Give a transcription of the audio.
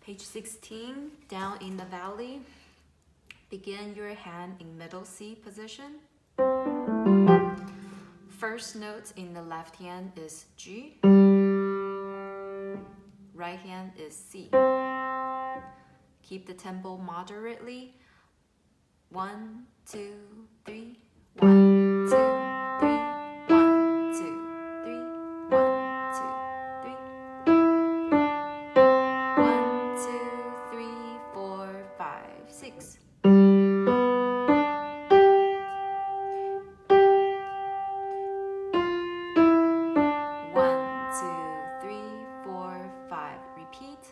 Page 16, down in the valley. Begin your hand in middle C position. First note in the left hand is G. Right hand is C. Keep the tempo moderately. 1, 2, 3. 1, 2, 3. 1, 2, 3. 1, 2, 3. 1, 2, 3, 4, 5, 6. Repeat.